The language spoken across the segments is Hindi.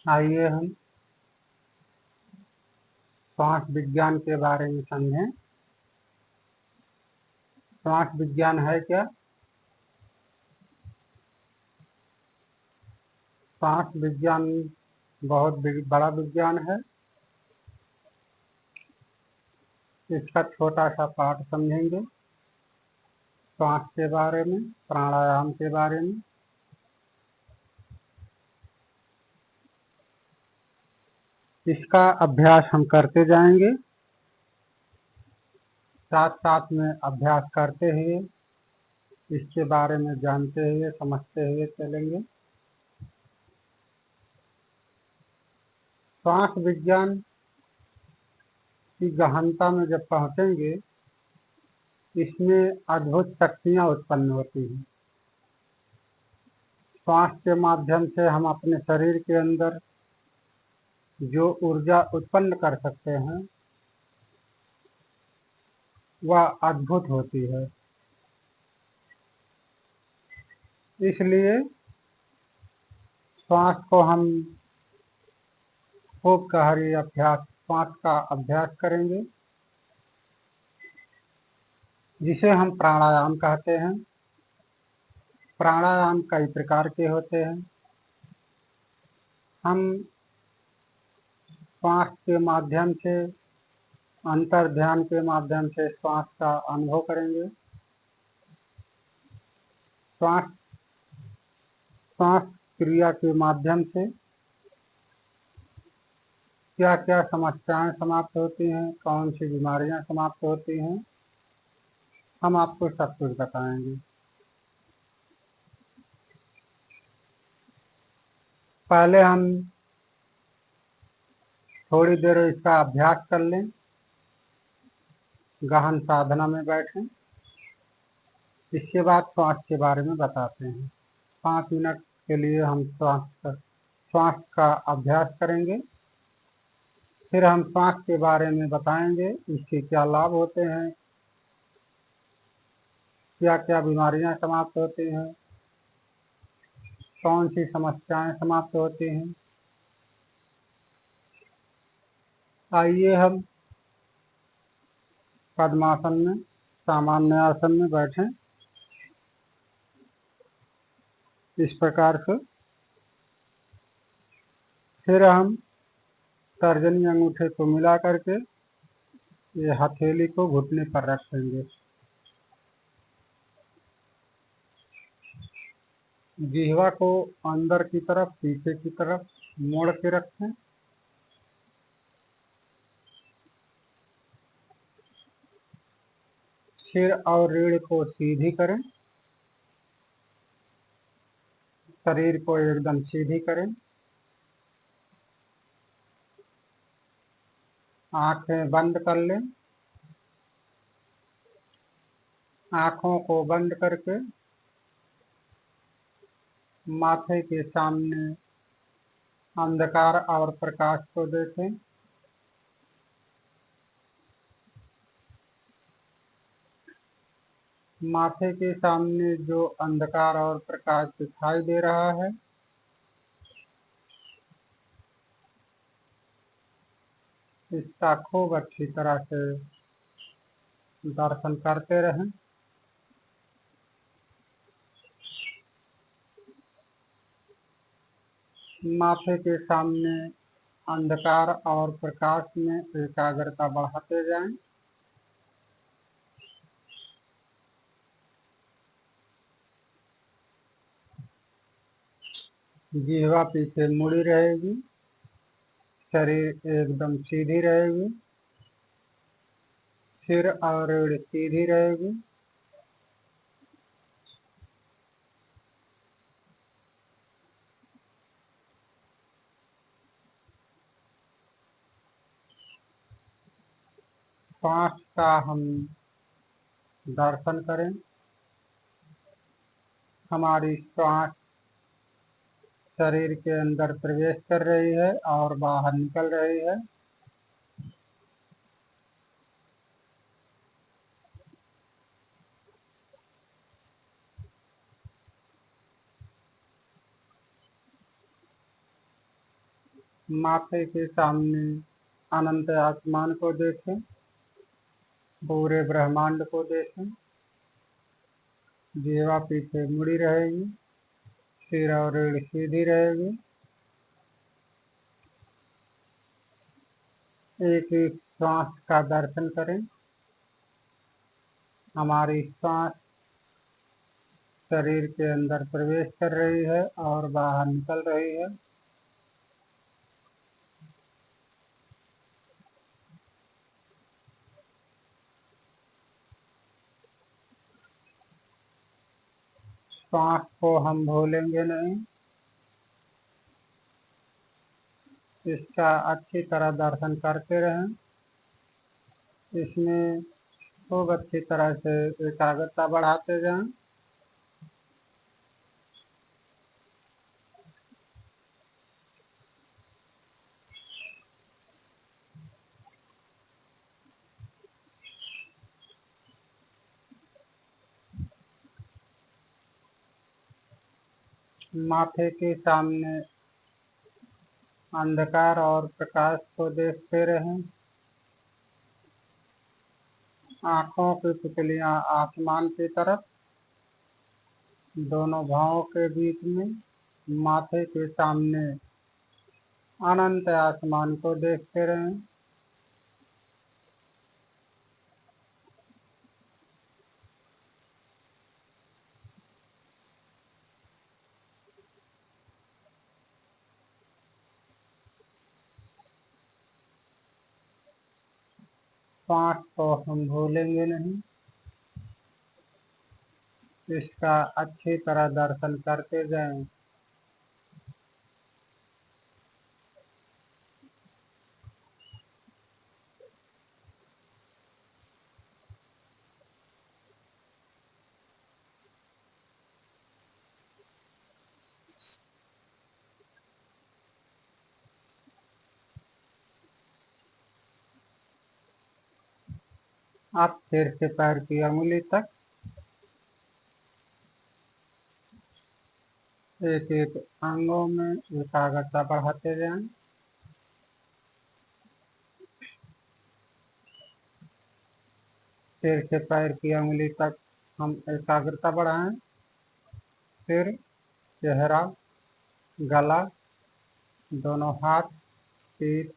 आइए हम श्वास विज्ञान के बारे में समझें। श्वास विज्ञान है क्या? श्वास विज्ञान बहुत बड़ा विज्ञान है। इसका छोटा सा पाठ समझेंगे। श्वास के बारे में, प्राणायाम के बारे में। इसका अभ्यास हम करते जाएंगे, साथ साथ में अभ्यास करते हुए इसके बारे में जानते हुए समझते हुए चलेंगे। श्वास विज्ञान की गहनता में जब पहुंचेंगे, इसमें अद्भुत शक्तियां उत्पन्न होती हैं। श्वास के माध्यम से हम अपने शरीर के अंदर जो ऊर्जा उत्पन्न कर सकते हैं वह अद्भुत होती है। इसलिए श्वास को हम खूब गहरी श्वास का अभ्यास करेंगे, जिसे हम प्राणायाम कहते हैं। प्राणायाम कई प्रकार के होते हैं। हम श्वास के माध्यम से, अंतर ध्यान के माध्यम से श्वास का अनुभव करेंगे। श्वास श्वास क्रिया के माध्यम से क्या क्या समस्याएं समाप्त होती हैं, कौन सी बीमारियां समाप्त होती हैं, हम आपको सब कुछ बताएंगे। पहले हम थोड़ी देर इसका अभ्यास कर लें, गहन साधना में बैठें। इसके बाद श्वास के बारे में बताते हैं। 5 मिनट के लिए हम श्वास का अभ्यास करेंगे, फिर हम श्वास के बारे में बताएंगे, इसके क्या लाभ होते हैं, क्या क्या बीमारियां समाप्त होती हैं, कौन सी समस्याएं समाप्त होती हैं। आइए हम पद्मासन में, सामान्य आसन में बैठें। इस प्रकार से फिर हम तर्जनी अंगूठे को मिला करके ये हथेली को घुटने पर रखेंगे। जिह्वा को अंदर की तरफ, पीछे की तरफ मोड़ के रखें। सिर और रीढ़ को सीधी करें। शरीर को एकदम सीधी करें। आंखें बंद कर लें। आंखों को बंद करके माथे के सामने अंधकार और प्रकाश को देखें। माथे के सामने जो अंधकार और प्रकाश दिखाई दे रहा है, इसका खूब अच्छी तरह से दर्शन करते रहें। माथे के सामने अंधकार और प्रकाश में एकाग्रता बढ़ाते जाएं। जिह्वा पीछे मुड़ी रहेगी, शरीर एकदम सीधी रहेगी, सिर और रीढ़ सीधी रहेगी। श्वास का हम दर्शन करें। हमारी श्वास शरीर के अंदर प्रवेश कर रही है और बाहर निकल रही है। माथे के सामने अनंत आसमान को देखें, पूरे ब्रह्मांड को देखें। जीवा पीछे मुड़ी रहेगी, सिर और रीढ़ सीधी रहेगी। एक एक श्वास का दर्शन करें। हमारी श्वास शरीर के अंदर प्रवेश कर रही है और बाहर निकल रही है। श्वास को हम भूलेंगे नहीं, इसका अच्छी तरह दर्शन करते रहें। इसमें खूब अच्छी तरह से एकाग्रता बढ़ाते जाएं। माथे के सामने अंधकार और प्रकाश को देखते रहें। आंखों की पुतलियां आसमान की तरफ, दोनों भावों के बीच में, माथे के सामने अनंत आसमान को देखते रहें। श्वास को हम भूलेंगे नहीं, इसका अच्छी तरह दर्शन करते जाएं। आप सिर से पैर की अंगुली तक एक एक अंगों में एकाग्रता बढ़ाते जाएं। सिर से पैर की अंगुली तक हम एकाग्रता बढ़ाएं। सिर, चेहरा, गला, दोनों हाथ, पीठ,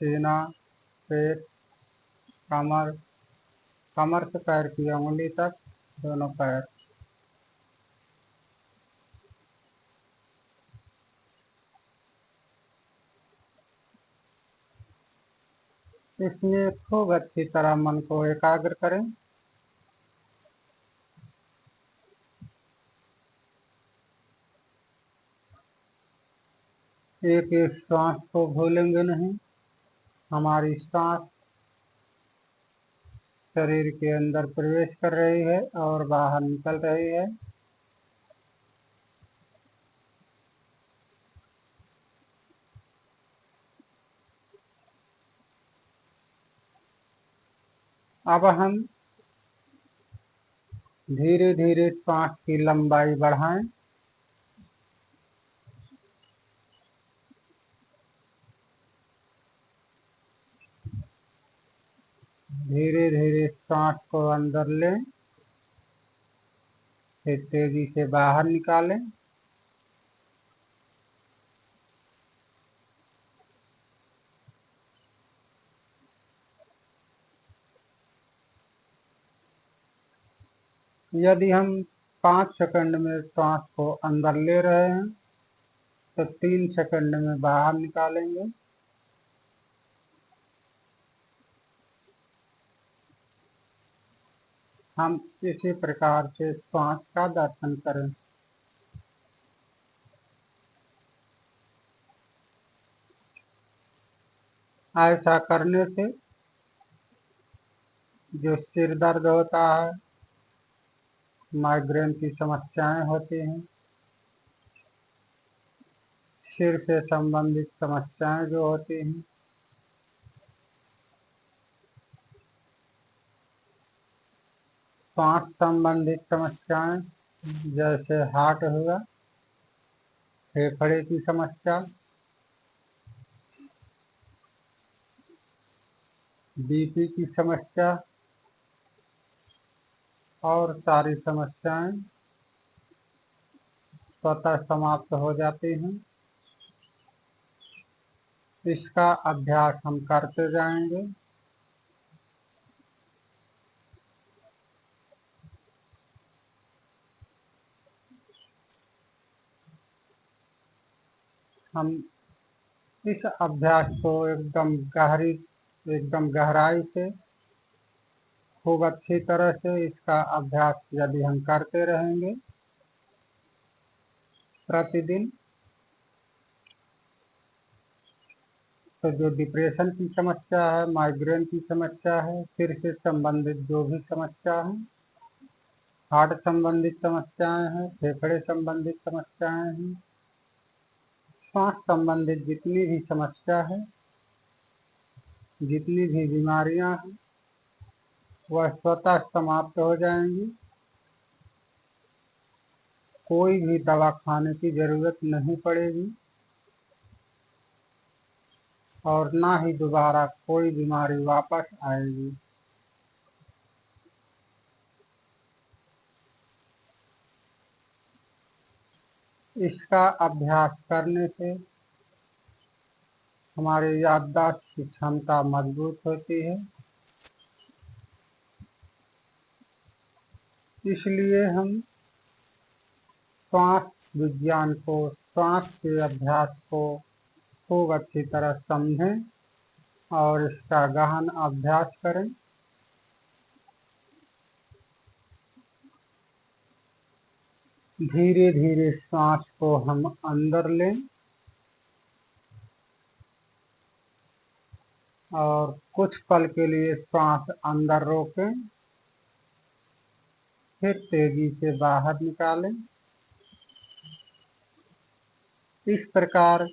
सीना, पेट, कमर, कमर से पैर की अंगुली तक दोनों पैर। इसमें खूब अच्छी तरह मन को एकाग्र करें। एक एक श्वास को भूलेंगे नहीं। हमारी सांस शरीर के अंदर प्रवेश कर रही है और बाहर निकल रही है। अब हम धीरे धीरे सांस की लंबाई बढ़ाएं। धीरे धीरे सांस को अंदर लें, फिर तेजी से बाहर निकालें। यदि हम 5 सेकंड में सांस को अंदर ले रहे हैं तो 3 सेकंड में बाहर निकालेंगे। हम इसी प्रकार से सांस का दर्शन करें। ऐसा करने से जो सिर दर्द होता है, माइग्रेन की समस्याएं होती हैं, सिर से संबंधित समस्याएं जो होती हैं, सांस संबंधित समस्याएं जैसे हार्ट हुआ, फेफड़े की समस्या, बीपी की समस्या और सारी समस्याएं स्वतः समाप्त हो जाती हैं। इसका अभ्यास हम करते जाएंगे। हम इस अभ्यास को एकदम गहराई से, खूब अच्छी तरह से इसका अभ्यास यदि हम करते रहेंगे प्रतिदिन, तो जो डिप्रेशन की समस्या है, माइग्रेन की समस्या है, सिर से संबंधित जो भी समस्या है, हार्ट संबंधित समस्याएं हैं, फेफड़े संबंधित समस्याएं हैं, श्वास संबंधित जितनी भी समस्या है, जितनी भी बीमारियां हैं, वह स्वतः समाप्त हो जाएंगी। कोई भी दवा खाने की जरूरत नहीं पड़ेगी और ना ही दोबारा कोई बीमारी वापस आएगी। इसका अभ्यास करने से हमारी याददाश्त की क्षमता मजबूत होती है। इसलिए हम श्वास विज्ञान को, श्वास के अभ्यास को खूब अच्छी तरह समझें और इसका गहन अभ्यास करें। धीरे धीरे श्वास को हम अंदर लें और कुछ पल के लिए श्वास अंदर रोकें, फिर तेजी से बाहर निकालें। इस प्रकार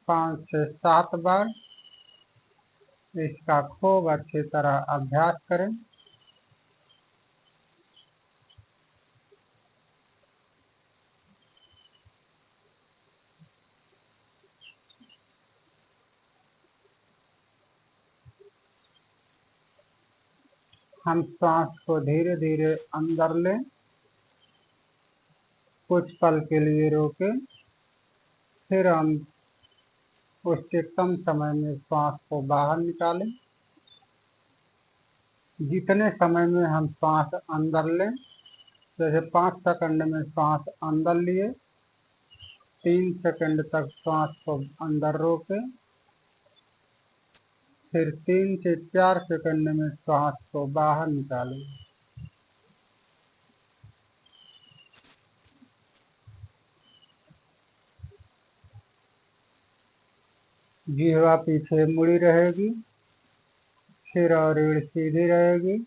5 से 7 बार इसका खूब अच्छी तरह अभ्यास करें। हम श्वास को धीरे धीरे अंदर लें, कुछ पल के लिए रोकें, फिर हम उसके कम समय में श्वास को बाहर निकालें। जितने समय में हम श्वास अंदर लें, जैसे 5 सेकंड में श्वास अंदर लिए, 3 सेकंड तक श्वास को अंदर रोकें, फिर 3 से 4 सेकंड में श्वास को बाहर निकालें। जिह्वा पीछे मुड़ी रहेगी, सिर और रीढ़ सीधी रहेगी,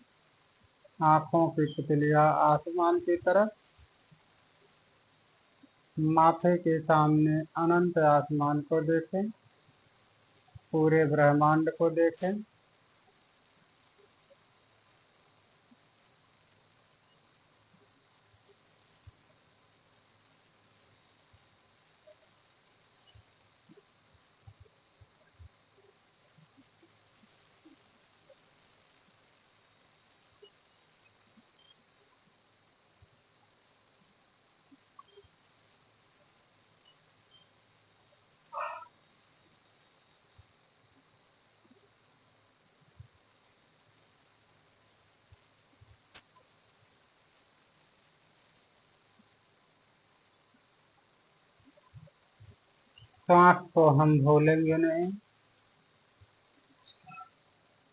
आंखों की पुतलियां आसमान की तरफ, माथे के सामने अनंत आसमान को देखें, पूरे ब्रह्मांड को देखें। श्वास को हम भूलेंगे नहीं,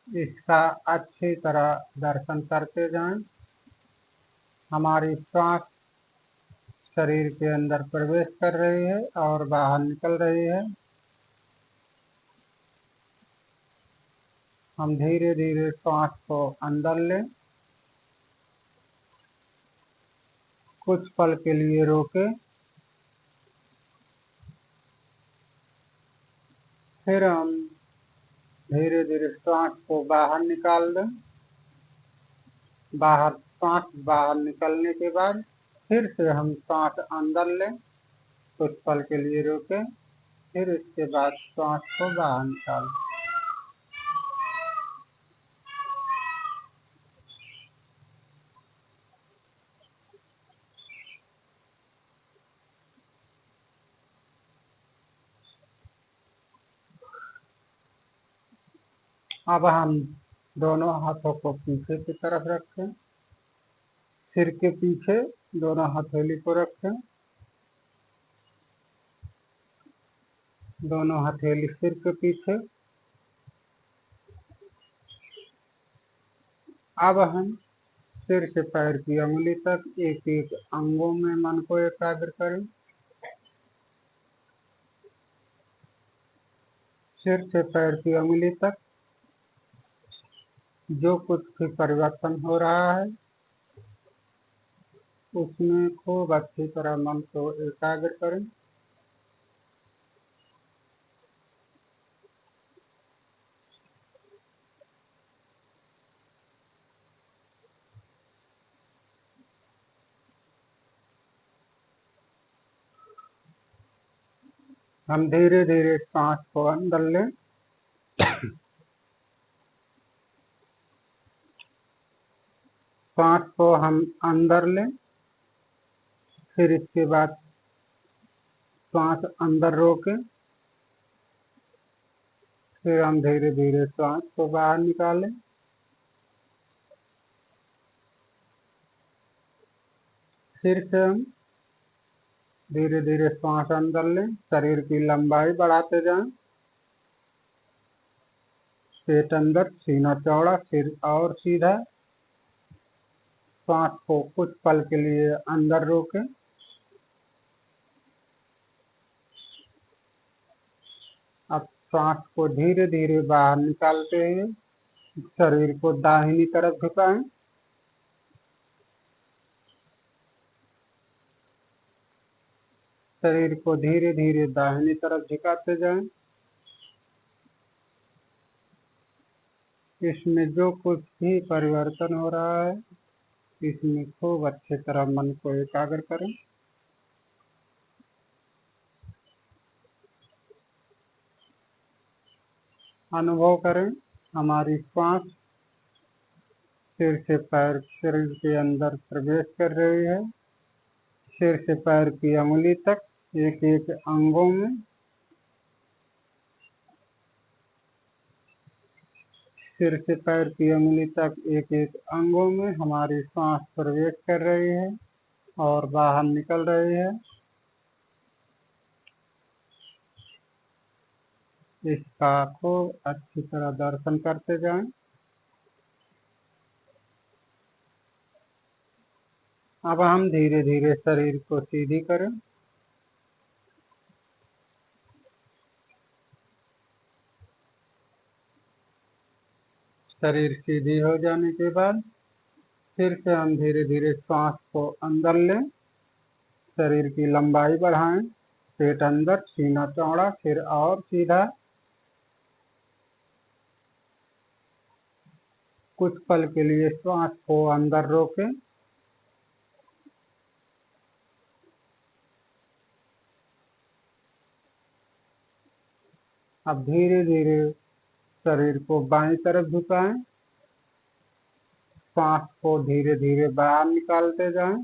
इसका अच्छी तरह दर्शन करते जाएं। हमारी श्वास शरीर के अंदर प्रवेश कर रही है और बाहर निकल रही है। हम धीरे धीरे श्वास को अंदर लें, कुछ पल के लिए रोकें, फिर हम धीरे धीरे श्वास को बाहर निकाल दें। श्वास बाहर निकलने के बाद फिर से हम श्वास अंदर लें, कुछ पल के लिए रोकें, फिर इसके बाद श्वास को बाहर निकालें। अब हम दोनों हाथों को पीछे की तरफ रखें, सिर के पीछे दोनों हथेली को रखें, दोनों हथेली सिर के पीछे। अब हम सिर से पैर की अंगुली तक एक एक अंगों में मन को एकाग्र करें। सिर से पैर की अंगुली तक जो कुछ भी परिवर्तन हो रहा है उसमें खूब अच्छी तरह मन को एकाग्र करें। हम धीरे धीरे सांस को अंदर लें, सांस को हम अंदर लें, फिर इसके बाद सांस अंदर रोकें, फिर हम धीरे धीरे सांस को बाहर निकालें। फिर से हम धीरे धीरे सांस अंदर लें, शरीर की लंबाई बढ़ाते जाएं, पेट अंदर, सीना चौड़ा, सिर और सीधा। सांस को कुछ पल के लिए अंदर रोकें, अब सांस को धीरे धीरे बाहर निकालते हुए शरीर को दाहिनी तरफ झुकाएं, शरीर को धीरे धीरे दाहिनी तरफ झुकाते जाएं। इसमें जो कुछ भी परिवर्तन हो रहा है इसमें खूब अच्छी तरह मन को एकाग्र करें। अनुभव करें हमारी सांस सिर से पैर शरीर के अंदर प्रवेश कर रही है, सिर से पैर की अंगुली तक एक एक अंगों में, सिर से पैर की अंगुली तक एक एक अंगों में हमारी सांस प्रवेश कर रही है और बाहर निकल रही है। इसका खूब अच्छी तरह दर्शन करते जाएं। अब हम धीरे धीरे शरीर को सीधी करें, शरीर सीधी हो जाने के बाद फिर से हम धीरे धीरे सांस को अंदर लें, शरीर की लंबाई बढ़ाएं, पेट अंदर, सीना चौड़ा, सिर और सीधा। कुछ पल के लिए सांस को अंदर रोकें, अब धीरे धीरे शरीर को बाईं तरफ झुकाएं, सांस को धीरे धीरे बाहर निकालते जाएं।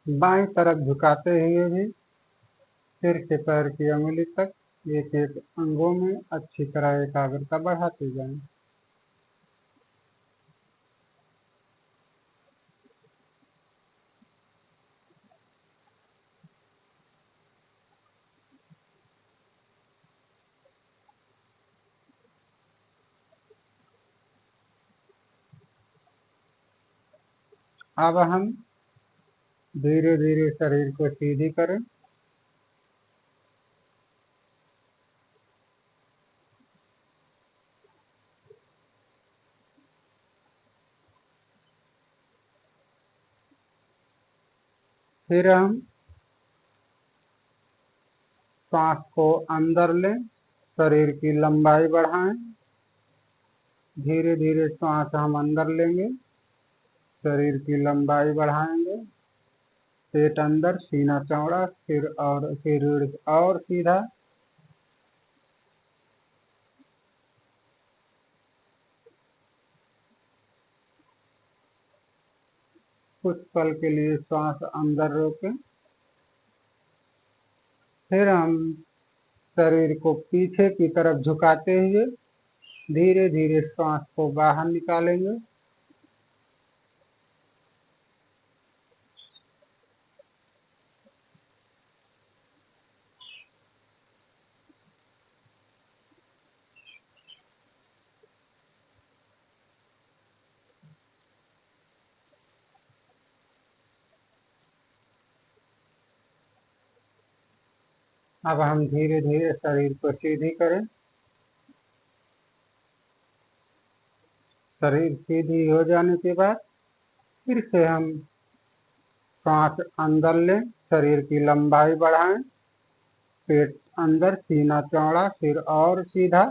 बाईं तरफ झुकाते हुए भी सिर से पैर की अंगुली तक एक एक अंगों में अच्छी तरह एकाग्रता बढ़ाते जाएं। अब हम धीरे धीरे शरीर को सीधी करें, फिर हम सांस को अंदर लें, शरीर की लंबाई बढ़ाएं, धीरे धीरे सांस हम अंदर लेंगे, शरीर की लंबाई बढ़ाएंगे, पेट अंदर, सीना चौड़ा, सिर और सीधा। कुछ पल के लिए सांस अंदर रोकें, फिर हम शरीर को पीछे की तरफ झुकाते हुए धीरे धीरे श्वास को बाहर निकालेंगे। अब हम धीरे धीरे शरीर को सीधी करें। शरीर सीधी हो जाने के बाद फिर से हम सांस अंदर लें, शरीर की लंबाई बढ़ाएं, पेट अंदर, सीना चौड़ा, सिर और सीधा।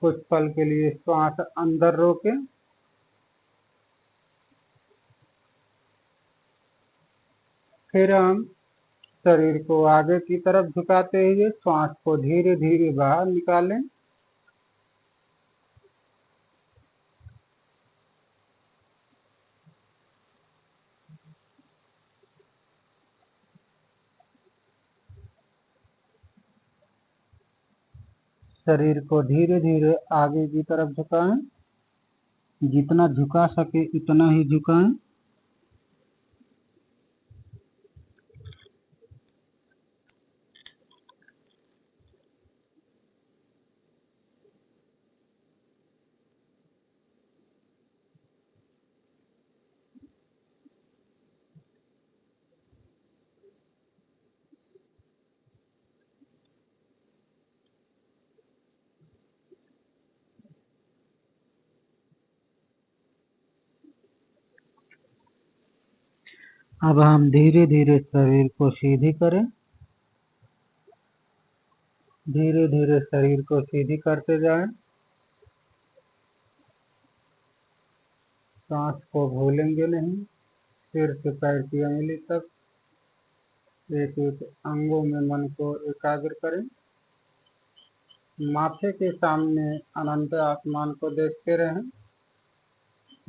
कुछ पल के लिए श्वास अंदर रोकें। फिर हम शरीर को आगे की तरफ झुकाते हुए श्वास को धीरे धीरे बाहर निकालें। शरीर को धीरे धीरे आगे की तरफ झुकाएं। जितना झुका सके उतना ही झुकाएं। अब हम धीरे धीरे शरीर को सीधी करें। धीरे धीरे शरीर को सीधी करते जाएं। सांस को भूलेंगे नहीं। सिर से पैर की अंगुली तक एक एक अंगों में मन को एकाग्र करें। माथे के सामने अनंत आसमान को देखते रहें।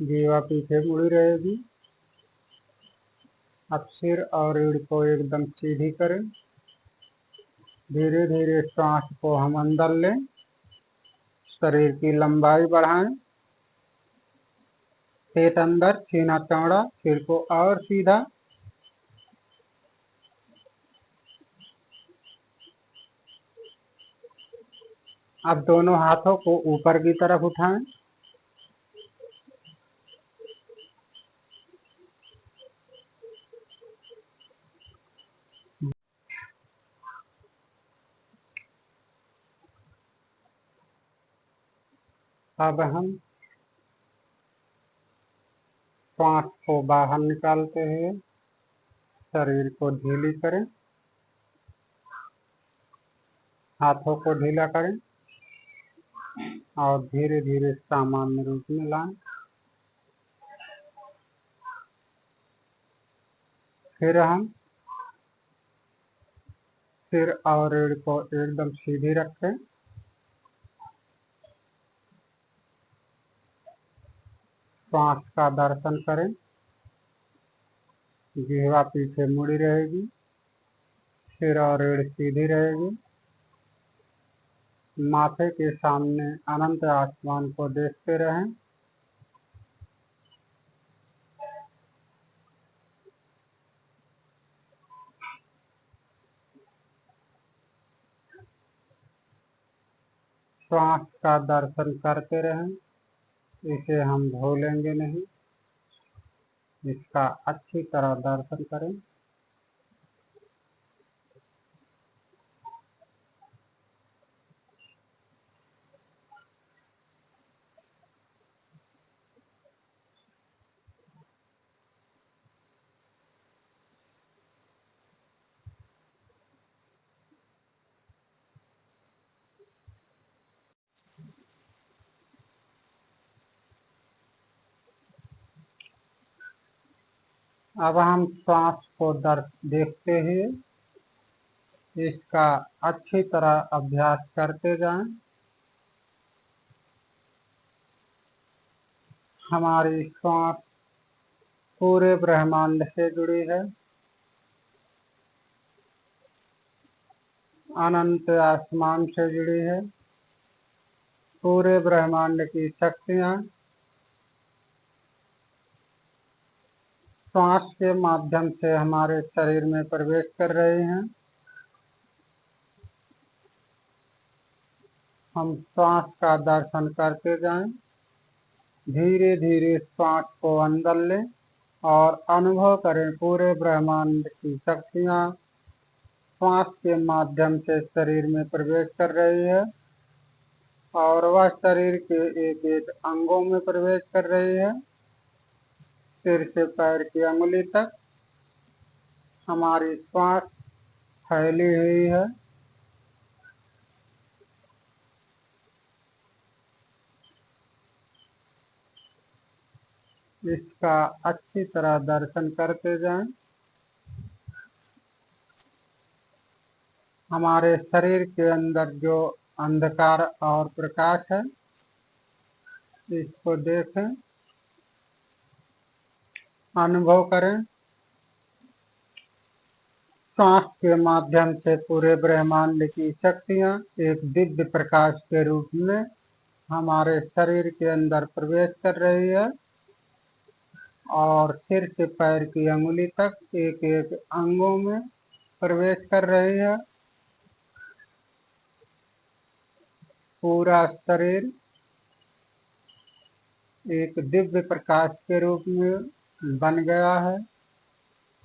जीवा पीछे मुड़ी रहेगी। अब सिर और रीढ़ को एकदम सीधी करें। धीरे धीरे सांस को हम अंदर लें, शरीर की लंबाई बढ़ाएं, पेट अंदर, सीना चौड़ा, सिर को और सीधा। अब दोनों हाथों को ऊपर की तरफ उठाएं। अब हम सांस को बाहर निकालते हुए शरीर को ढीली करें। हाथों को ढीला करें और धीरे धीरे सामान्य रूप में लाएं। फिर हम सिर और रीढ़ को एकदम सीधी रखें। श्वास का दर्शन करें। जिह्वा पीछे मुड़ी रहेगी। सिर और रीढ़ सीधी रहेगी। माथे के सामने अनंत आसमान को देखते रहें। श्वास का दर्शन करते रहें। इसे हम भूलेंगे नहीं। इसका अच्छी तरह दर्शन करें। अब हम श्वास को देखते हुए इसका अच्छी तरह अभ्यास करते जाएं। हमारी श्वास पूरे ब्रह्मांड से जुड़ी है। अनंत आसमान से जुड़ी है। पूरे ब्रह्मांड की शक्तियाँ श्वास के माध्यम से हमारे शरीर में प्रवेश कर रही हैं। हम श्वास का दर्शन करते जाएं। धीरे धीरे श्वास को अंदर लें और अनुभव करें पूरे ब्रह्मांड की शक्तियाँ श्वास के माध्यम से शरीर में प्रवेश कर रही है और वह शरीर के एक एक अंगों में प्रवेश कर रही है। सिर से पैर की अंगुली तक हमारी श्वास फैली हुई है। इसका अच्छी तरह दर्शन करते जाएं। हमारे शरीर के अंदर जो अंधकार और प्रकाश है, इसको देखें, अनुभव करें। श्वास के माध्यम से पूरे ब्रह्मांड की शक्तियाँ एक दिव्य प्रकाश के रूप में हमारे शरीर के अंदर प्रवेश कर रही है और सिर से पैर की अंगुली तक एक एक अंगों में प्रवेश कर रही है। पूरा शरीर एक दिव्य प्रकाश के रूप में बन गया है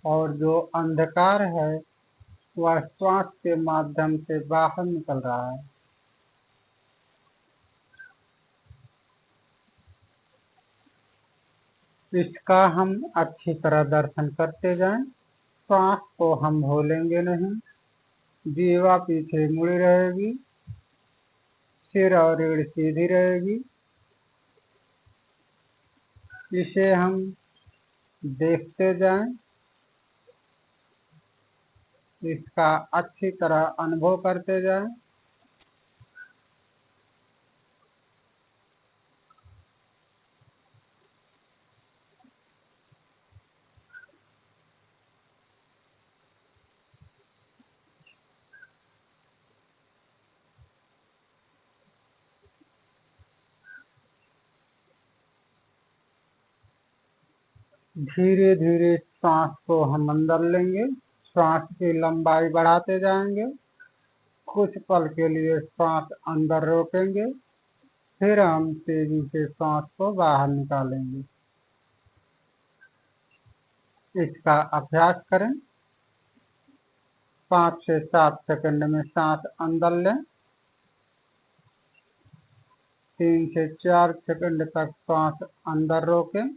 और जो अंधकार है वह श्वास के माध्यम से बाहर निकल रहा है। इसका हम अच्छी तरह दर्शन करते जाएं। श्वास को हम भूलेंगे नहीं। जीवा पीछे मुड़ी रहेगी, सिर और रीढ़ सीधी रहेगी। इसे हम देखते जाएं। इसका अच्छी तरह अनुभव करते जाएं। धीरे धीरे सांस को हम अंदर लेंगे। सांस की लंबाई बढ़ाते जाएंगे। कुछ पल के लिए सांस अंदर रोकेंगे, फिर हम तेजी से सांस को बाहर निकालेंगे। इसका अभ्यास करें। 5 से 7 सेकंड में सांस अंदर लें। 3 से 4 सेकंड तक सांस अंदर रोकें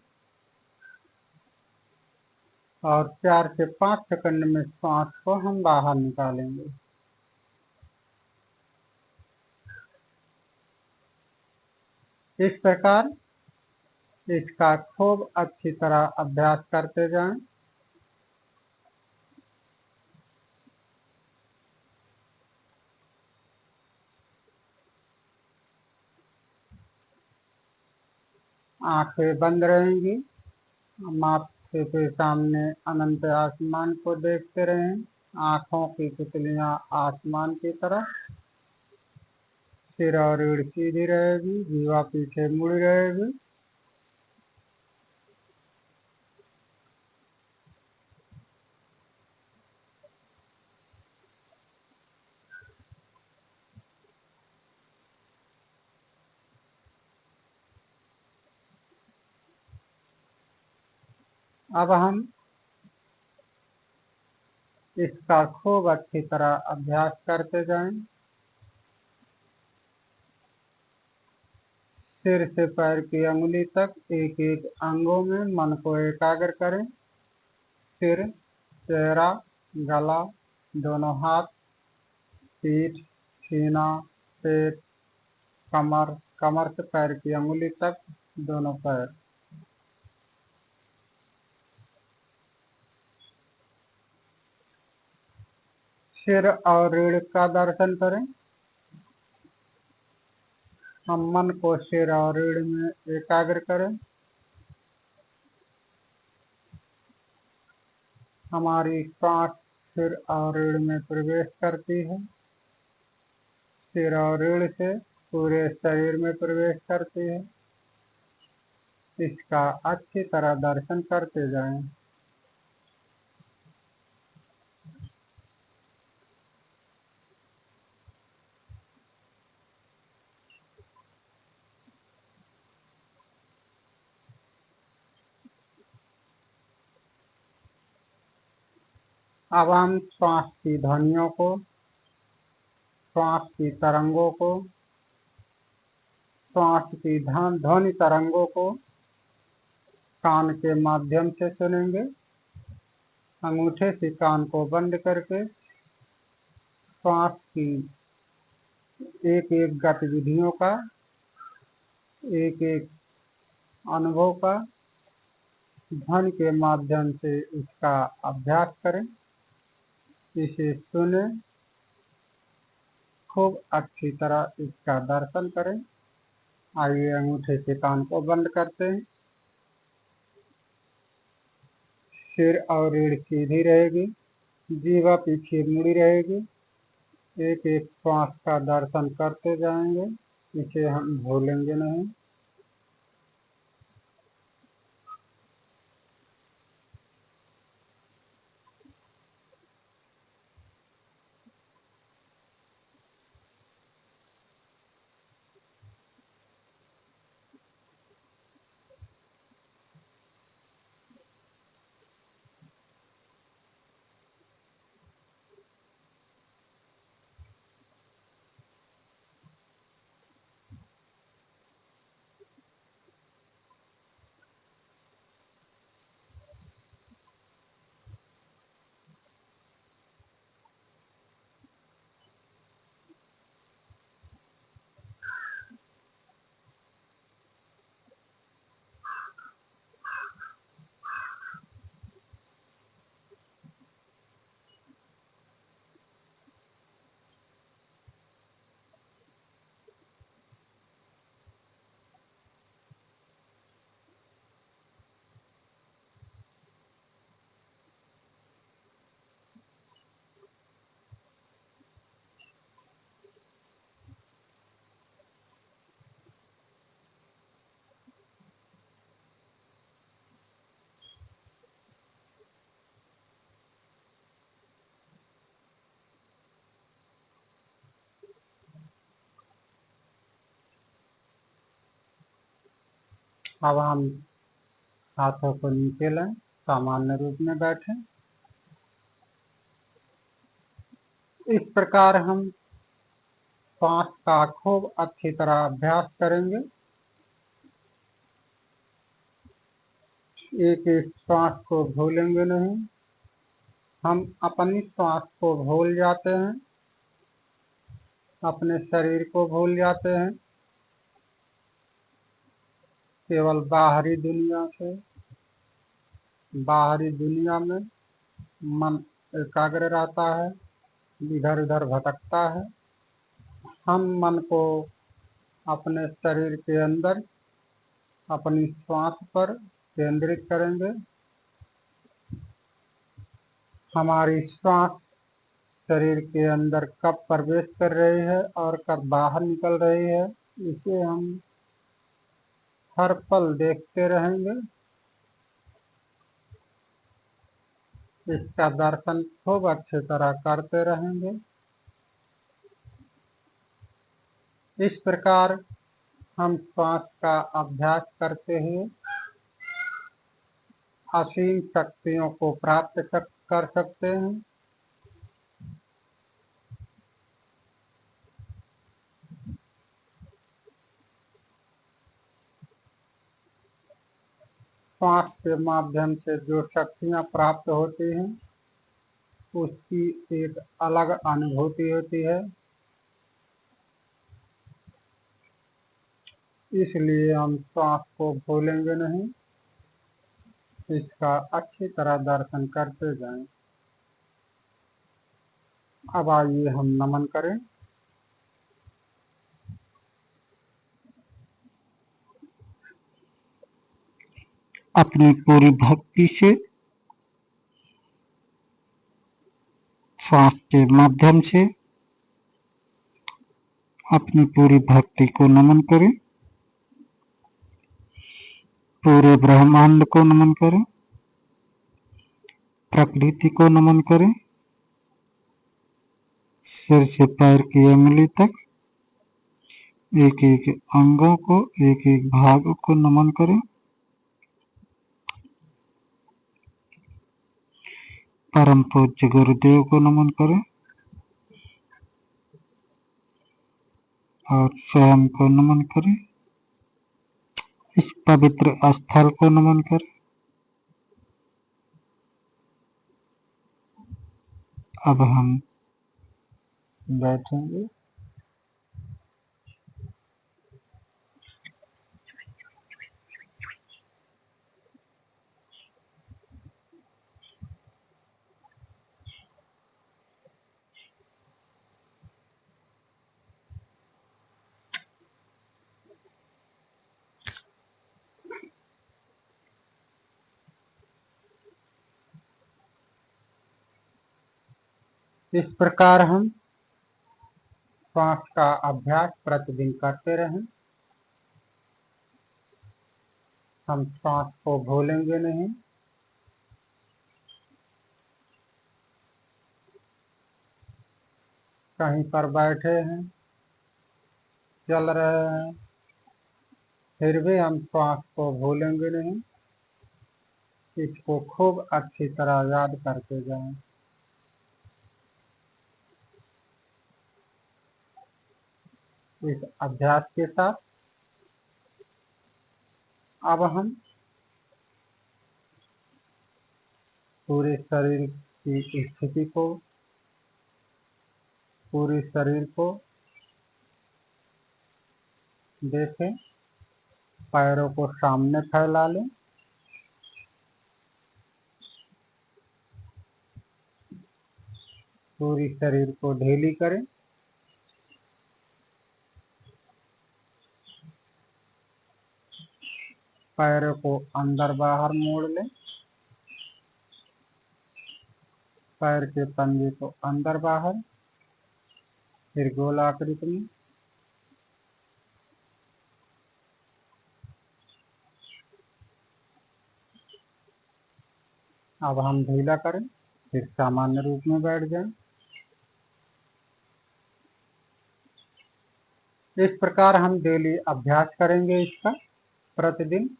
और 4 से 5 सेकंड में सांस को हम बाहर निकालेंगे। इस प्रकार इसका खूब अच्छी तरह अभ्यास करते जाएं। आंखें बंद रहेंगी। माथे के सामने अनंत आसमान को देखते रहें। आंखों की पुतलियां आसमान की तरफ। सिर और रीढ़ सीधी रहेगी, जीवा पीछे मुड़ी रहेगी। अब हम इसका खूब अच्छी तरह अभ्यास करते जाएं। सिर से पैर की अंगुली तक एक एक अंगों में मन को एकाग्र करें। सिर, चेहरा, गला, दोनों हाथ, पीठ, सीना, पेट, कमर, कमर से पैर की अंगुली तक दोनों पैर। सिर और रीढ़ का दर्शन करें। हम मन को सिर और रीढ़ में एकाग्र करें। हमारी श्वास सिर और रीढ़ में प्रवेश करती है, सिर और रीढ़ से पूरे शरीर में प्रवेश करती है। इसका अच्छी तरह दर्शन करते जाएं। अब हम श्वास की ध्वनियों को, श्वास की तरंगों को, श्वास की ध्वनि तरंगों को कान के माध्यम से सुनेंगे। अंगूठे से कान को बंद करके श्वास की एक एक गतिविधियों का, एक एक अनुभव का ध्वनि के माध्यम से इसका अभ्यास करें। इसे सुने, खूब अच्छी तरह इसका दर्शन करें। आइए अंगूठे से कान को बंद करते हैं। सिर और रीढ़ सीधी रहेगी, जीवा पीछे मुड़ी रहेगी। एक एक श्वास का दर्शन करते जाएंगे, इसे हम भूलेंगे नहीं। अब हम हाथों को नीचे लें, सामान्य रूप में बैठें। इस प्रकार हम श्वास का खूब अच्छी तरह अभ्यास करेंगे। एक एक श्वास को भूलेंगे नहीं। हम अपनी श्वास को भूल जाते हैं, अपने शरीर को भूल जाते हैं। केवल बाहरी दुनिया में मन एकाग्र रहता है, इधर उधर भटकता है। हम मन को अपने शरीर के अंदर अपनी श्वास पर केंद्रित करेंगे। हमारी श्वास शरीर के अंदर कब प्रवेश कर रही है और कब बाहर निकल रही है, इसे हम हर पल देखते रहेंगे। इसका दर्शन खूब अच्छी तरह करते रहेंगे। इस प्रकार हम श्वास का अभ्यास करते हुए असीम शक्तियों को प्राप्त कर सकते हैं। श्वास के माध्यम से जो शक्तियाँ प्राप्त होती हैं, उसकी एक अलग अनुभूति होती है। इसलिए हम श्वास को भूलेंगे नहीं, इसका अच्छी तरह दर्शन करते जाएं। अब आइए हम नमन करें। अपनी पूरी भक्ति से श्वास के माध्यम से अपनी पूरी भक्ति को नमन करें, पूरे ब्रह्मांड को नमन करें, प्रकृति को नमन करें, सिर से पैर की अंगुली तक एक एक अंगों को, एक एक भाग को नमन करें। परम पूज्य गुरुदेव को नमन करें और स्वयं को नमन करें। इस पवित्र स्थल को नमन करें। अब हम बैठेंगे। इस प्रकार हम श्वास का अभ्यास प्रतिदिन करते रहें। हम श्वास को भूलेंगे नहीं। कहीं पर बैठे हैं, चल रहे हैं, फिर भी हम श्वास को भूलेंगे नहीं। इसको खूब अच्छी तरह याद करके जाएं। इस अभ्यास के साथ अब हम पूरे शरीर की स्थिति को, पूरे शरीर को देखें। पैरों को सामने फैला लें। पूरी शरीर को ढीली करें। पैरों को अंदर बाहर मोड़ लें। पैर के पंजे को अंदर बाहर, फिर गोलाकृति में। अब हम ढीला करें, फिर सामान्य रूप में बैठ जाएं। इस प्रकार हम डेली अभ्यास करेंगे इसका प्रतिदिन।